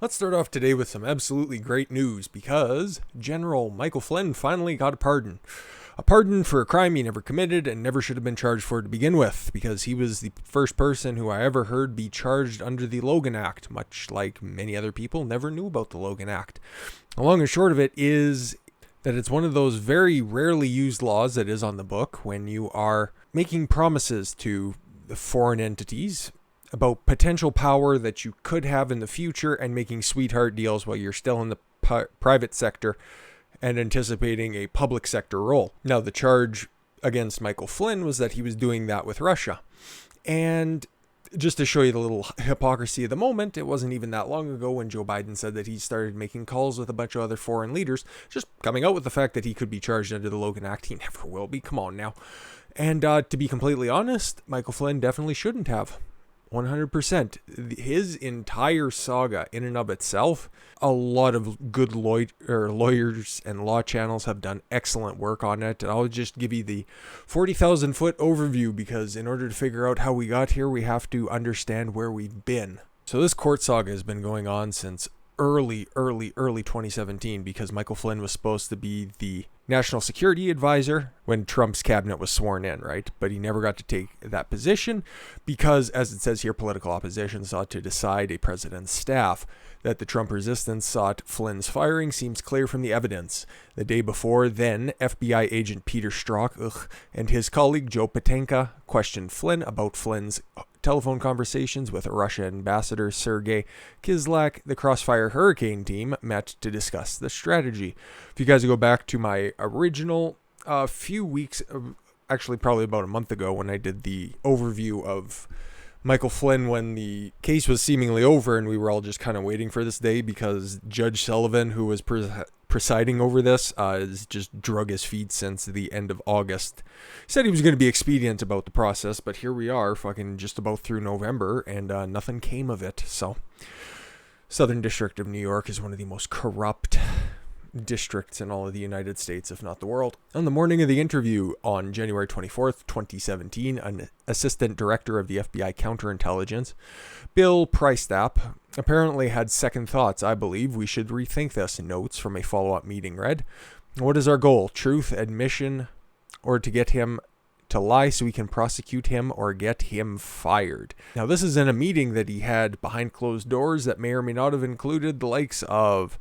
Let's start off today with some absolutely great news because General Michael Flynn finally got a pardon. A pardon for a crime he never committed and never should have been charged for to begin with, because he was the first person who I ever heard be charged under the Logan Act, much like many other people never knew about the Logan Act. The long and short of it is that it's one of those very rarely used laws that is on the book when you are making promises to the foreign entities about potential power that you could have in the future and making sweetheart deals while you're still in the private sector and anticipating a public sector role. Now, the charge against Michael Flynn was that he was doing that with Russia. And just to show you the little hypocrisy of the moment, it wasn't even that long ago when Joe Biden said that he started making calls with a bunch of other foreign leaders, just coming out with the fact that he could be charged under the Logan Act. He never will be. Come on now. And to be completely honest, Michael Flynn definitely shouldn't have. 100%. His entire saga in and of itself, a lot of good lawyers and law channels have done excellent work on it. And I'll just give you the 40,000 foot overview, because in order to figure out how we got here, we have to understand where we've been. So this court saga has been going on since early 2017, because Michael Flynn was supposed to be the national security advisor when Trump's cabinet was sworn in, right? But he never got to take that position because, as it says here, political opposition sought to decide a president's staff. That the Trump resistance sought Flynn's firing seems clear from the evidence. The day before, then FBI agent Peter Strzok and his colleague Joe Patenka questioned Flynn about Flynn's telephone conversations with Russia ambassador Sergei Kislyak. The Crossfire Hurricane team met to discuss the strategy. If you guys go back to my original few weeks, actually probably about a month ago, when I did the overview of Michael Flynn when the case was seemingly over and we were all just kind of waiting for this day because Judge Sullivan, who was presiding over this, has just drug his feet since the end of August. He said he was going to be expedient about the process, but here we are fucking just about through November and nothing came of it. So Southern District of New York is one of the most corrupt districts in all of the United States, if not the world. On the morning of the interview on January 24th, 2017, an assistant director of the FBI counterintelligence, Bill Prystap, apparently had second thoughts. I believe we should rethink this. Notes from a follow-up meeting read, "What is our goal? Truth, admission, or to get him to lie so we can prosecute him or get him fired?" Now, this is in a meeting that he had behind closed doors that may or may not have included the likes of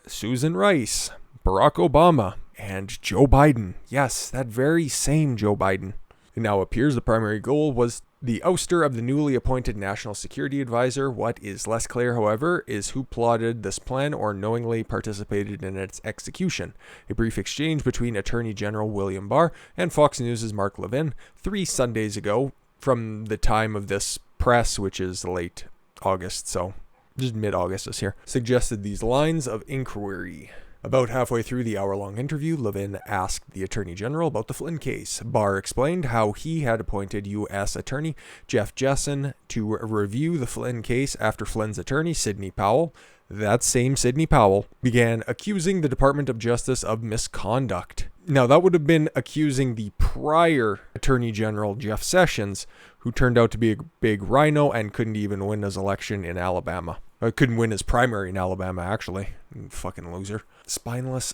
Susan Rice, Barack Obama, and Joe Biden. Yes, that very same Joe Biden. It now appears the primary goal was the ouster of the newly appointed National Security Advisor. What is less clear, however, is who plotted this plan or knowingly participated in its execution. A brief exchange between Attorney General William Barr and Fox News' Mark Levin 3 Sundays ago, from the time of this press, which is late August, so just mid-August this year, suggested these lines of inquiry. About halfway through the hour-long interview, Levin asked the Attorney General about the Flynn case. Barr explained how he had appointed U.S. Attorney Jeff Jessen to review the Flynn case after Flynn's attorney, Sidney Powell, that same Sidney Powell, began accusing the Department of Justice of misconduct. Now, that would have been accusing the prior Attorney General, Jeff Sessions, who turned out to be a big rhino and couldn't even win his election in Alabama. Couldn't win his primary in Alabama, actually. Fucking loser. Spineless.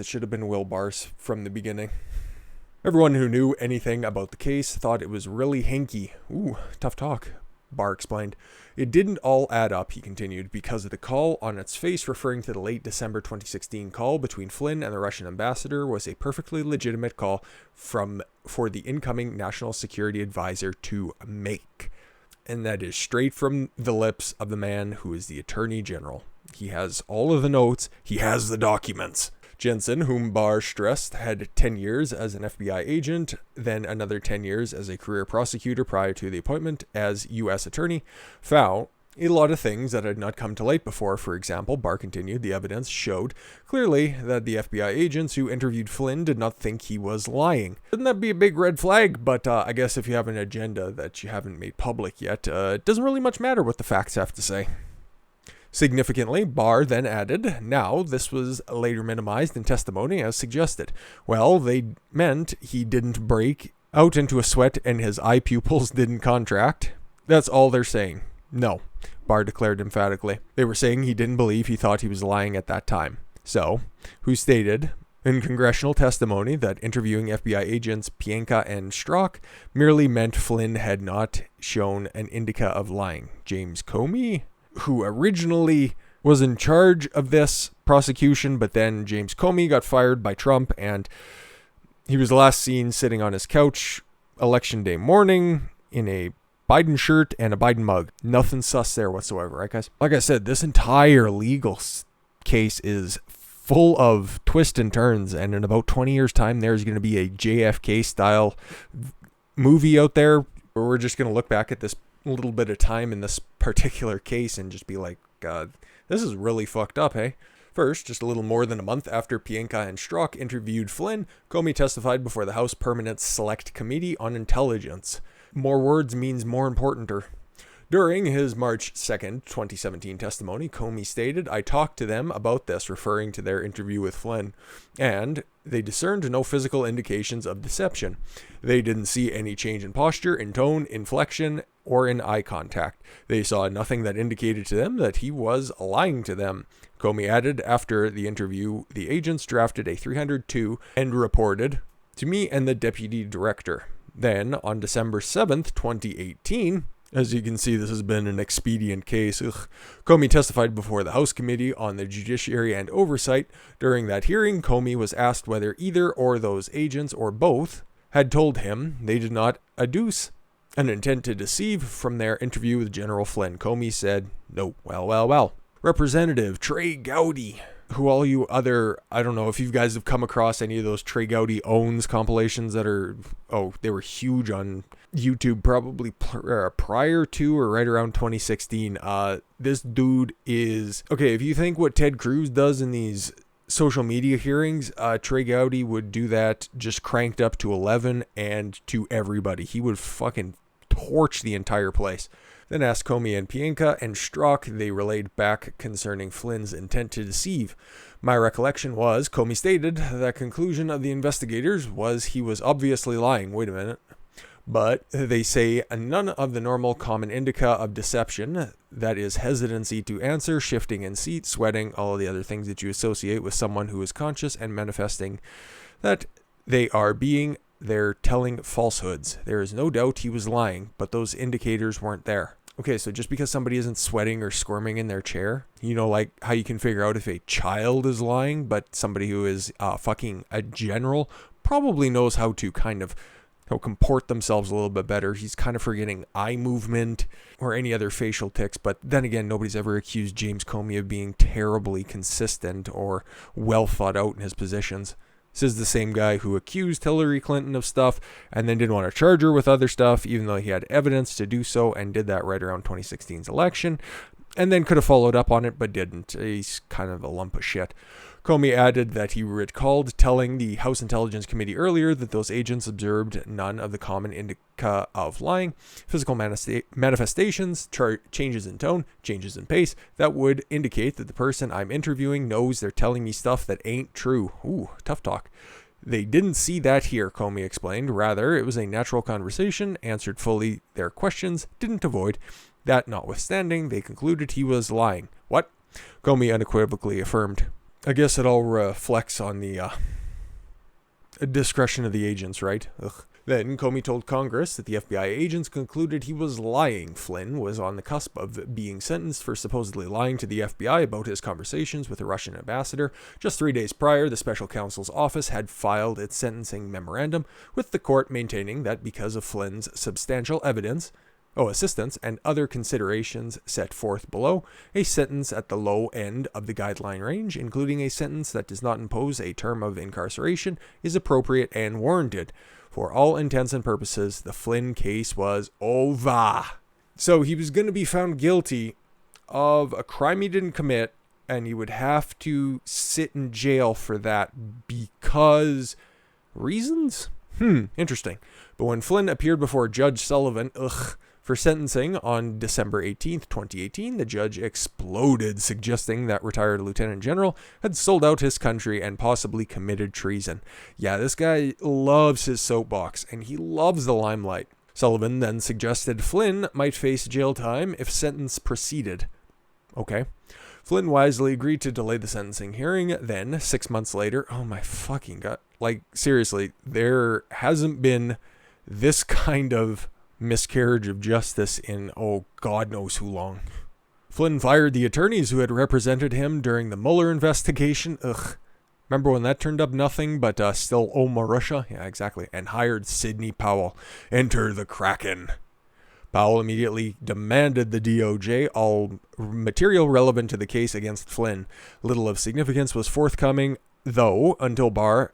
It should have been Will Barr's from the beginning. Everyone who knew anything about the case thought it was really hinky. Ooh, tough talk, Barr explained. It didn't all add up, he continued, because of the call on its face referring to the late December 2016 call between Flynn and the Russian ambassador was a perfectly legitimate call for the incoming National Security Advisor to make. And that is straight from the lips of the man who is the Attorney General. He has all of the notes. He has the documents. Jensen, whom Barr stressed had 10 years as an FBI agent, then another 10 years as a career prosecutor prior to the appointment as U.S. Attorney, found a lot of things that had not come to light before. For example, Barr continued, the evidence showed clearly that the FBI agents who interviewed Flynn did not think he was lying. Wouldn't that be a big red flag? But I guess if you have an agenda that you haven't made public yet, it doesn't really much matter what the facts have to say. Significantly, Barr then added, now this was later minimized in testimony as suggested. Well, they meant he didn't break out into a sweat and his eye pupils didn't contract. That's all they're saying. No, Barr declared emphatically. They were saying he didn't believe he thought he was lying at that time. So, who stated in congressional testimony that interviewing FBI agents Pienka and Strzok merely meant Flynn had not shown an indica of lying. James Comey, who originally was in charge of this prosecution, but then James Comey got fired by Trump, and he was last seen sitting on his couch election day morning in a Biden shirt and a Biden mug. Nothing sus there whatsoever, right, guys? Like I said, this entire legal case is full of twists and turns, and in about 20 years' time, there's going to be a JFK-style movie out there where we're just going to look back at this little bit of time in this particular case and just be like, God, this is really fucked up, hey? First, just a little more than a month after Pienka and Strzok interviewed Flynn, Comey testified before the House Permanent Select Committee on Intelligence. More words means more importanter. During his March 2nd, 2017 testimony, Comey stated, "I talked to them about this," referring to their interview with Flynn, "and they discerned no physical indications of deception. They didn't see any change in posture, in tone, inflection, or in eye contact. They saw nothing that indicated to them that he was lying to them." Comey added, after the interview, the agents drafted a 302 and reported to me and the deputy director. Then, on December 7th, 2018, as you can see, this has been an expedient case. Comey testified before the House Committee on the Judiciary and Oversight. During that hearing, Comey was asked whether either or those agents, or both, had told him they did not adduce an intent to deceive from their interview with General Flynn. Comey said, "No." Well. Representative Trey Gowdy, who all you other, I don't know if you guys have come across any of those Trey Gowdy Owns compilations that are, they were huge on YouTube probably prior to or right around 2016. This dude is, okay, if you think what Ted Cruz does in these social media hearings, Trey Gowdy would do that just cranked up to 11 and to everybody. He would fucking torch the entire place. Then asked Comey and Pienka and Strzok, they relayed back concerning Flynn's intent to deceive. "My recollection was," Comey stated, "the conclusion of the investigators was he was obviously lying." Wait a minute. "But they say none of the normal common indica of deception, that is hesitancy to answer, shifting in seat, sweating, all of the other things that you associate with someone who is conscious and manifesting that they're telling falsehoods. There is no doubt he was lying, but those indicators weren't there." Okay, so just because somebody isn't sweating or squirming in their chair, like how you can figure out if a child is lying, but somebody who is fucking a general probably knows how to kind of comport themselves a little bit better. He's kind of forgetting eye movement or any other facial tics, but then again, nobody's ever accused James Comey of being terribly consistent or well thought out in his positions. This is the same guy who accused Hillary Clinton of stuff and then didn't want to charge her with other stuff, even though he had evidence to do so, and did that right around 2016's election, and then could have followed up on it, but didn't. He's kind of a lump of shit. Comey added that he recalled telling the House Intelligence Committee earlier that those agents observed none of the common indica of lying, physical manifestations, changes in tone, changes in pace, that would indicate that the person I'm interviewing knows they're telling me stuff that ain't true. Ooh, tough talk. "They didn't see that here," Comey explained. "Rather, it was a natural conversation, answered fully their questions, didn't avoid. That notwithstanding, they concluded he was lying." What? Comey unequivocally affirmed. I guess it all reflects on the discretion of the agents, right? Ugh. Then Comey told Congress that the FBI agents concluded he was lying. Flynn was on the cusp of being sentenced for supposedly lying to the FBI about his conversations with the Russian ambassador. Just 3 days prior, the special counsel's office had filed its sentencing memorandum, with the court maintaining that because of Flynn's substantial assistance and other considerations set forth below, a sentence at the low end of the guideline range, including a sentence that does not impose a term of incarceration, is appropriate and warranted. For all intents and purposes, the Flynn case was over. So he was going to be found guilty of a crime he didn't commit, and he would have to sit in jail for that because reasons? Interesting. But when Flynn appeared before Judge Sullivan, for sentencing on December 18th, 2018, the judge exploded, suggesting that retired Lieutenant General had sold out his country and possibly committed treason. Yeah, this guy loves his soapbox, and he loves the limelight. Sullivan then suggested Flynn might face jail time if sentence proceeded. Okay. Flynn wisely agreed to delay the sentencing hearing. Then, 6 months later, oh my fucking god. Like, seriously, there hasn't been this kind of miscarriage of justice in, oh, God knows who long. Flynn fired the attorneys who had represented him during the Mueller investigation. Ugh. Remember when that turned up nothing but still Marussia? Yeah, exactly. And hired Sidney Powell. Enter the Kraken. Powell immediately demanded the DOJ all material relevant to the case against Flynn. Little of significance was forthcoming, though, until Barr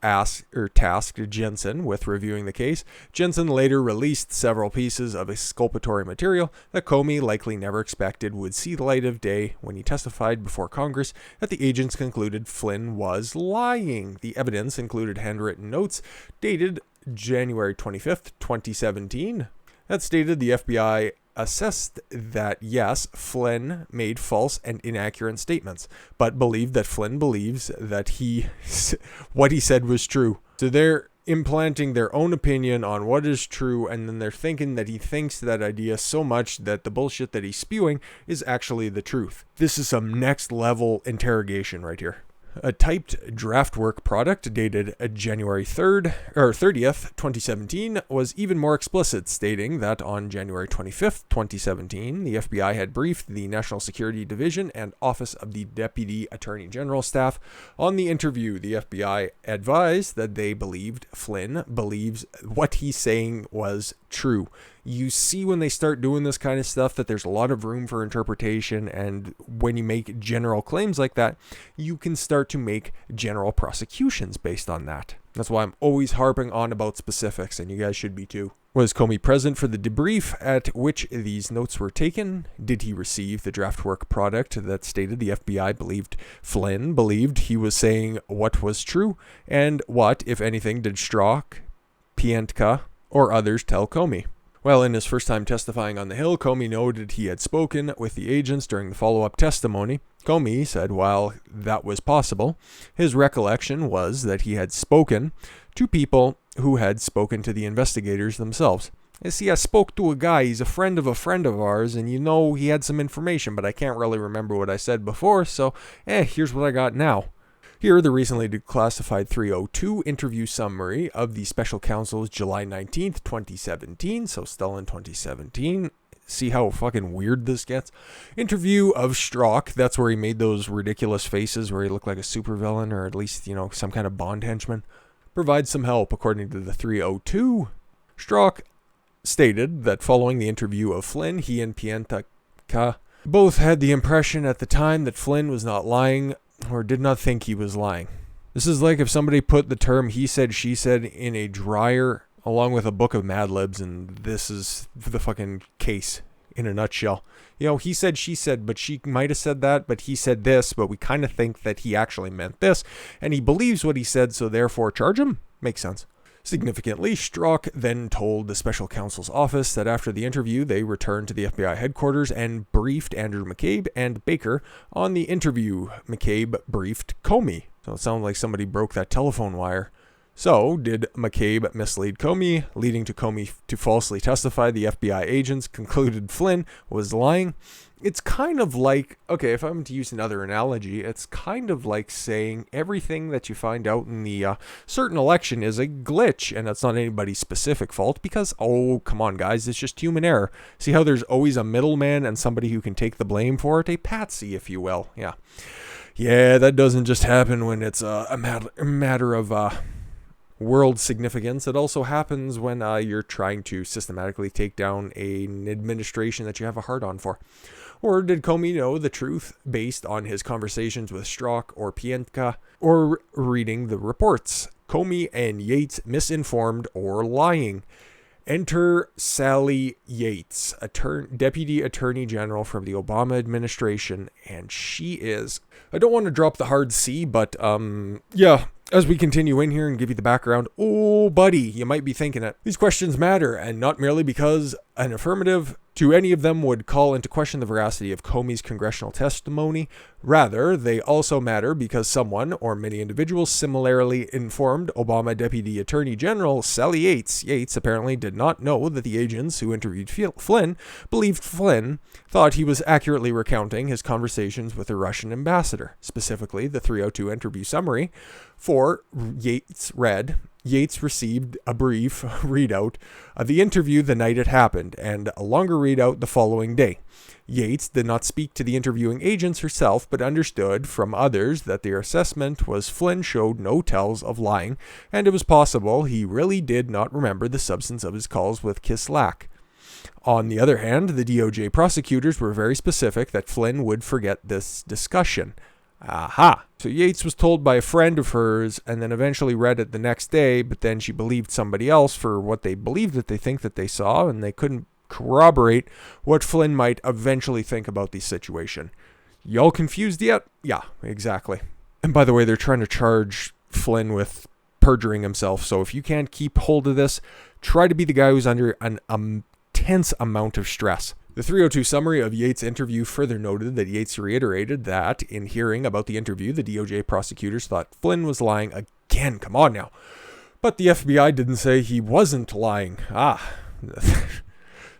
tasked Jensen with reviewing the case. Jensen later released several pieces of exculpatory material that Comey likely never expected would see the light of day when he testified before Congress that the agents concluded Flynn was lying. The evidence included handwritten notes dated January 25th, 2017, that stated the FBI assessed that, yes, Flynn made false and inaccurate statements, but believed that Flynn believes that what he said was true. So they're implanting their own opinion on what is true, and then they're thinking that he thinks that idea so much that the bullshit that he's spewing is actually the truth. This is some next level interrogation right here. A typed draft work product dated January 30th, 2017 was even more explicit, stating that on January 25th, 2017, the FBI had briefed the National Security Division and Office of the Deputy Attorney General staff on the interview. The FBI advised that they believed Flynn believes what he's saying was true. You see when they start doing this kind of stuff that there's a lot of room for interpretation, and when you make general claims like that, you can start to make general prosecutions based on that. That's why I'm always harping on about specifics, and you guys should be too. Was Comey present for the debrief at which these notes were taken? Did he receive the draft work product that stated the FBI believed Flynn believed he was saying what was true? And what, if anything, did Strzok, Piętka, or others tell Comey? Well, in his first time testifying on the Hill, Comey noted he had spoken with the agents during the follow-up testimony. Comey said while that was possible, his recollection was that he had spoken to people who had spoken to the investigators themselves. You see, I spoke to a guy, he's a friend of ours, and he had some information, but I can't really remember what I said before, so here's what I got now. Here, the recently declassified 302 interview summary of the special counsel's July 19th, 2017, so still in 2017. See how fucking weird this gets? Interview of Strzok, that's where he made those ridiculous faces where he looked like a supervillain, or at least, some kind of Bond henchman. Provides some help, according to the 302. Strzok stated that following the interview of Flynn, he and Piętka both had the impression at the time that Flynn was not lying, or did not think he was lying. This is like if somebody put the term he said, she said in a dryer along with a book of Mad Libs, and this is the fucking case in a nutshell. He said, she said, but she might have said that, but he said this, but we kind of think that he actually meant this, and he believes what he said, so therefore charge him? Makes sense. Significantly, Strzok then told the special counsel's office that after the interview, they returned to the FBI headquarters and briefed Andrew McCabe and Baker on the interview. McCabe briefed Comey. So it sounded like somebody broke that telephone wire. So, did McCabe mislead Comey, leading to Comey to falsely testify the FBI agents concluded Flynn was lying? It's kind of like, okay, if I'm to use another analogy, it's kind of like saying everything that you find out in the certain election is a glitch, and that's not anybody's specific fault because, oh, come on, guys, it's just human error. See how there's always a middleman and somebody who can take the blame for it? A patsy, if you will. Yeah, that doesn't just happen when it's a matter of world significance. It also happens when you're trying to systematically take down an administration that you have a hard-on for. Or did Comey know the truth based on his conversations with Strzok or Piętka, or reading the reports? Comey and Yates misinformed or lying. Enter Sally Yates, Deputy Attorney General from the Obama administration, and she is... I don't want to drop the hard C, but as we continue in here and give you the background, oh, buddy, you might be thinking it. These questions matter, and not merely because an affirmative to any of them would call into question the veracity of Comey's congressional testimony. Rather, they also matter because someone or many individuals similarly informed Obama Deputy Attorney General Sally Yates. Yates apparently did not know that the agents who interviewed Flynn believed Flynn thought he was accurately recounting his conversations with the Russian ambassador. Specifically, the 302 interview summary for Yates read, Yates received a brief readout of the interview the night it happened, and a longer readout the following day. Yates did not speak to the interviewing agents herself, but understood from others that their assessment was Flynn showed no tells of lying, and it was possible he really did not remember the substance of his calls with Kislak. On the other hand, the DOJ prosecutors were very specific that Flynn would forget this discussion. Aha! So Yates was told by a friend of hers and then eventually read it the next day, but then she believed somebody else for what they believed that they think that they saw, and they couldn't corroborate what Flynn might eventually think about the situation. Y'all confused yet? Yeah, exactly. And by the way, they're trying to charge Flynn with perjuring himself, so if you can't keep hold of this, try to be the guy who's under an intense amount of stress. The 302 summary of Yates' interview further noted that Yates reiterated that, in hearing about the interview, the DOJ prosecutors thought Flynn was lying again. Come on now. But the FBI didn't say he wasn't lying.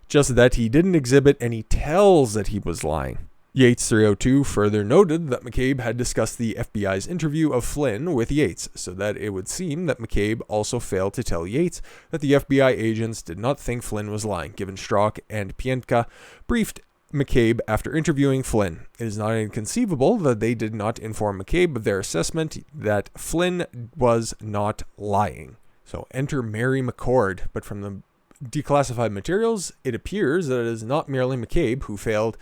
Just that he didn't exhibit any tells that he was lying. Yates 302 further noted that McCabe had discussed the FBI's interview of Flynn with Yates, so that it would seem that McCabe also failed to tell Yates that the FBI agents did not think Flynn was lying, given Strzok and Piętka briefed McCabe after interviewing Flynn. It is not inconceivable that they did not inform McCabe of their assessment that Flynn was not lying. So enter Mary McCord, but from the declassified materials, it appears that it is not merely McCabe who failed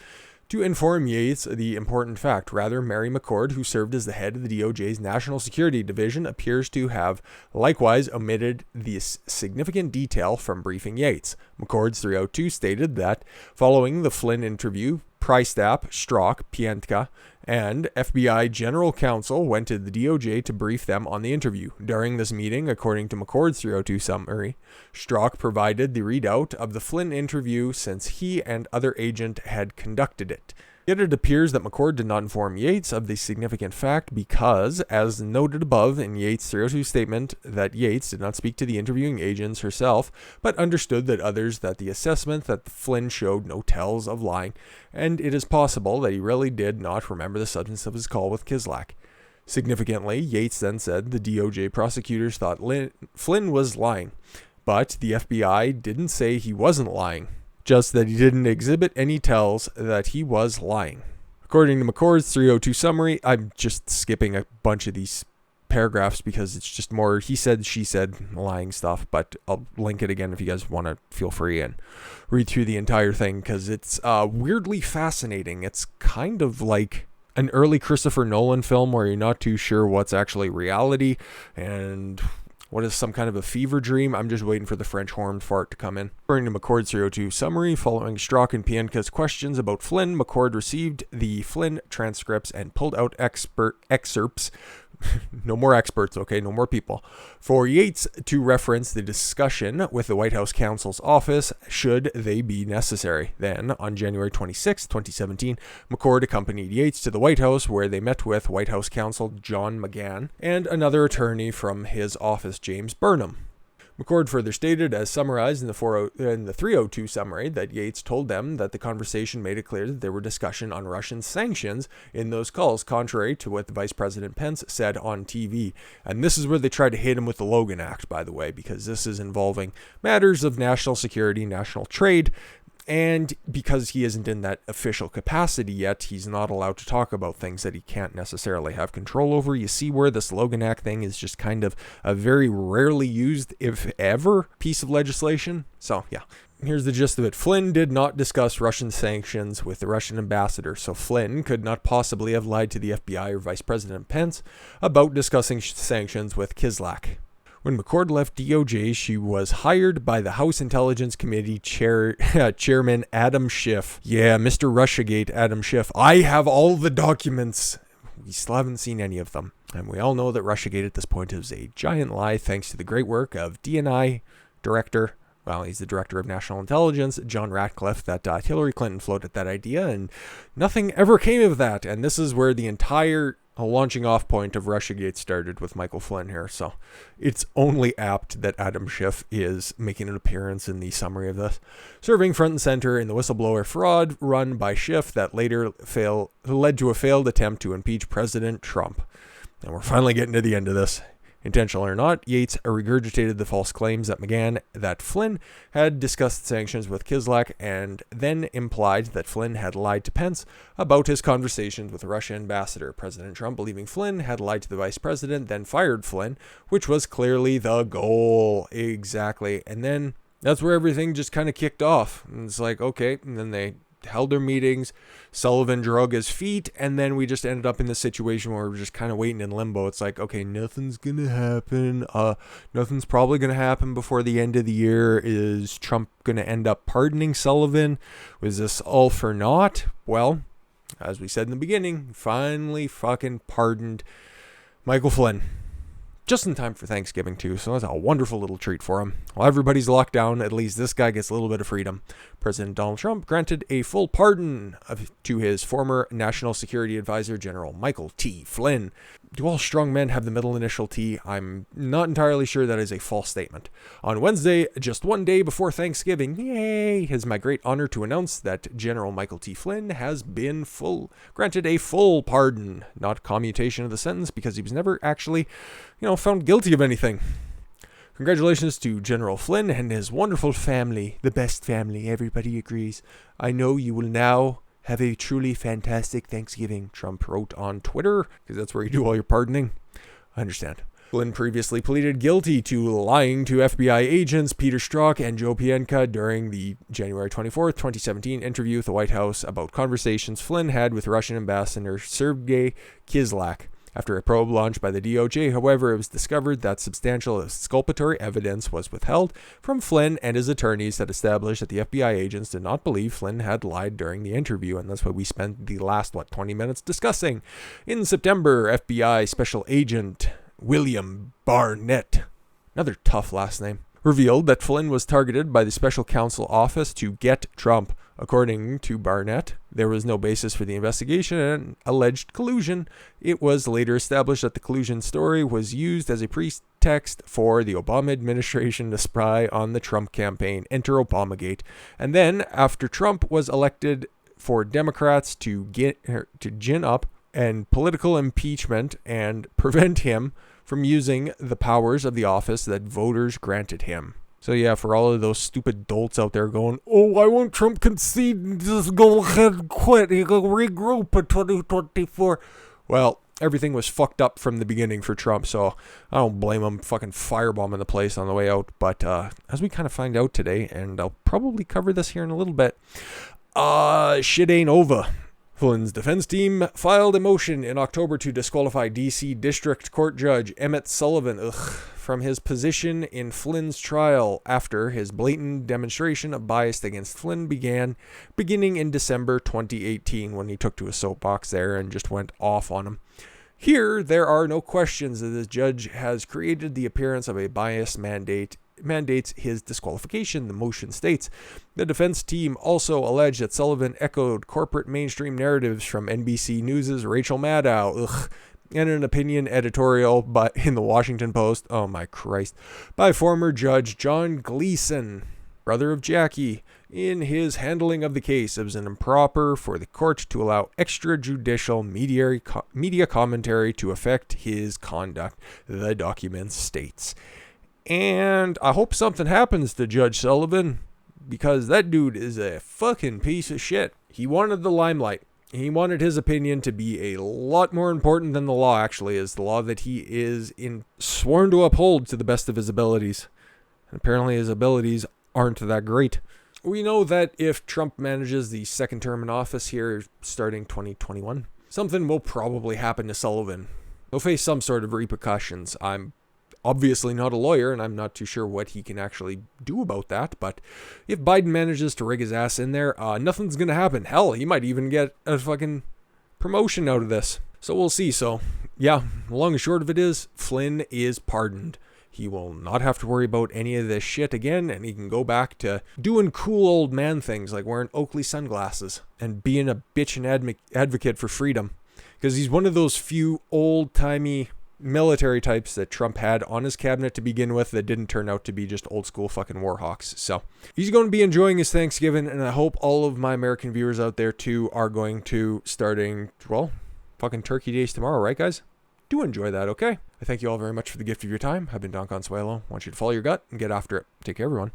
to inform Yates the important fact. Rather, Mary McCord, who served as the head of the DOJ's National Security Division, appears to have likewise omitted this significant detail from briefing Yates. McCord's 302 stated that following the Flynn interview, Prystap, Strzok, Piętka, and FBI General Counsel went to the DOJ to brief them on the interview. During this meeting, according to McCord's 302 summary, Strzok provided the readout of the Flynn interview since he and other agent had conducted it. Yet it appears that McCord did not inform Yates of the significant fact because, as noted above in Yates' 302 statement, that Yates did not speak to the interviewing agents herself, but understood that others that the assessment that Flynn showed no tells of lying, and it is possible that he really did not remember the substance of his call with Kislak. Significantly, Yates then said the DOJ prosecutors thought Flynn was lying, but the FBI didn't say he wasn't lying, just that he didn't exhibit any tells that he was lying. According to McCord's 302 summary, I'm just skipping a bunch of these paragraphs because it's just more he said, she said, lying stuff, but I'll link it again if you guys want to feel free and read through the entire thing because it's weirdly fascinating. It's kind of like an early Christopher Nolan film where you're not too sure what's actually reality and what is some kind of a fever dream? I'm just waiting for the French horn fart to come in. According to McCord's 302 summary, following Strzok and Piętka's questions about Flynn, McCord received the Flynn transcripts and pulled out excerpts. No more experts, okay? No more people. For Yates to reference the discussion with the White House counsel's office should they be necessary. Then, on January 26, 2017, McCord accompanied Yates to the White House where they met with White House counsel John McGahn and another attorney from his office, James Burnham. McCord further stated, as summarized in the 302 summary, that Yates told them that the conversation made it clear that there were discussion on Russian sanctions in those calls, contrary to what the Vice President Pence said on TV. And this is where they tried to hit him with the Logan Act, by the way, because this is involving matters of national security, national trade, and because he isn't in that official capacity yet, he's not allowed to talk about things that he can't necessarily have control over. You see where this Logan Act thing is just kind of a very rarely used, if ever, piece of legislation. So, yeah. Here's the gist of it. Flynn did not discuss Russian sanctions with the Russian ambassador, so Flynn could not possibly have lied to the FBI or Vice President Pence about discussing sanctions with Kislak. When McCord left DOJ, she was hired by the House Intelligence Committee Chairman Adam Schiff. Yeah, Mr. Russiagate Adam Schiff. I have all the documents. We still haven't seen any of them. And we all know that Russiagate at this point is a giant lie thanks to the great work of DNI Director well, he's the director of national intelligence, John Ratcliffe, that Hillary Clinton floated that idea, and nothing ever came of that. And this is where the entire launching off point of Russiagate started with Michael Flynn here. So it's only apt that Adam Schiff is making an appearance in the summary of this, serving front and center in the whistleblower fraud run by Schiff that later led to a failed attempt to impeach President Trump. And we're finally getting to the end of this. Intentional or not, Yates regurgitated the false claims that Flynn had discussed sanctions with Kislyak, and then implied that Flynn had lied to Pence about his conversations with the Russian ambassador. President Trump, believing Flynn had lied to the vice president, then fired Flynn, which was clearly the goal. Exactly. And then that's where everything just kind of kicked off. And it's like, okay, and then they held their meetings, Sullivan drug his feet, and then we just ended up in this situation where we're just kind of waiting in limbo. It's like, okay, nothing's gonna happen. Nothing's probably gonna happen before the end of the year. Is Trump gonna end up pardoning Sullivan? Was this all for naught? Well, as we said in the beginning, finally fucking pardoned Michael Flynn. Just in time for Thanksgiving, too, so that's a wonderful little treat for him. While everybody's locked down, at least this guy gets a little bit of freedom. President Donald Trump granted a full pardon to his former National Security Advisor, General Michael T. Flynn. Do all strong men have the middle initial T? I'm not entirely sure that is a false statement. On Wednesday, just one day before Thanksgiving, yay, it is my great honor to announce that General Michael T. Flynn has been granted a full pardon, not commutation of the sentence, because he was never actually, found guilty of anything. Congratulations to General Flynn and his wonderful family, the best family, everybody agrees. I know you will now have a truly fantastic Thanksgiving, Trump wrote on Twitter, because that's where you do all your pardoning. I understand. Flynn previously pleaded guilty to lying to FBI agents Peter Strzok and Joe Pientka during the January 24th, 2017 interview with the White House about conversations Flynn had with Russian Ambassador Sergei Kislyak. After a probe launched by the DOJ, however, it was discovered that substantial exculpatory evidence was withheld from Flynn, and his attorneys had established that the FBI agents did not believe Flynn had lied during the interview, and that's what we spent the last, 20 minutes discussing. In September, FBI Special Agent William Barnett, another tough last name, revealed that Flynn was targeted by the Special Counsel Office to get Trump. According to Barnett, there was no basis for the investigation and alleged collusion. It was later established that the collusion story was used as a pretext for the Obama administration to spy on the Trump campaign, enter Obamagate. And then, after Trump was elected, for Democrats to gin up and political impeachment and prevent him from using the powers of the office that voters granted him. So yeah, for all of those stupid dolts out there going, oh, why won't Trump concede and just go ahead and quit? He will regroup in 2024. Well, everything was fucked up from the beginning for Trump, so I don't blame him fucking firebombing the place on the way out. But as we kind of find out today, and I'll probably cover this here in a little bit, shit ain't over. Flynn's defense team filed a motion in October to disqualify D.C. District Court Judge Emmett Sullivan from his position in Flynn's trial after his blatant demonstration of bias against Flynn beginning in December 2018 when he took to a soapbox there and just went off on him. Here, there are no questions that this judge has created the appearance of a bias mandates his disqualification, the motion states. The defense team also alleged that Sullivan echoed corporate mainstream narratives from NBC News' Rachel Maddow, and an opinion editorial in the Washington Post, oh my Christ, by former Judge John Gleeson, brother of Jackie. In his handling of the case, it was improper for the court to allow extrajudicial media commentary to affect his conduct, the document states. And I hope something happens to Judge Sullivan, because that dude is a fucking piece of shit. He wanted the limelight. He wanted his opinion to be a lot more important than the law actually is, the law that he is sworn to uphold to the best of his abilities. And apparently his abilities aren't that great. We know that if Trump manages the second term in office here starting 2021, something will probably happen to Sullivan. He'll face some sort of repercussions. I'm obviously not a lawyer, and I'm not too sure what he can actually do about that, but if Biden manages to rig his ass in there, nothing's gonna happen. Hell, he might even get a fucking promotion out of this. So we'll see. So, yeah, the long and short of it is, Flynn is pardoned. He will not have to worry about any of this shit again, and he can go back to doing cool old man things like wearing Oakley sunglasses and being a bitch and advocate for freedom. Because he's one of those few old-timey military types that Trump had on his cabinet to begin with that didn't turn out to be just old school fucking war hawks. So he's going to be enjoying his Thanksgiving, and I hope all of my American viewers out there too are going to starting, well, fucking Turkey Days tomorrow, right guys? Do enjoy that, okay? I thank you all very much for the gift of your time. I've been Don Consuelo. I want you to follow your gut and get after it. Take care, everyone.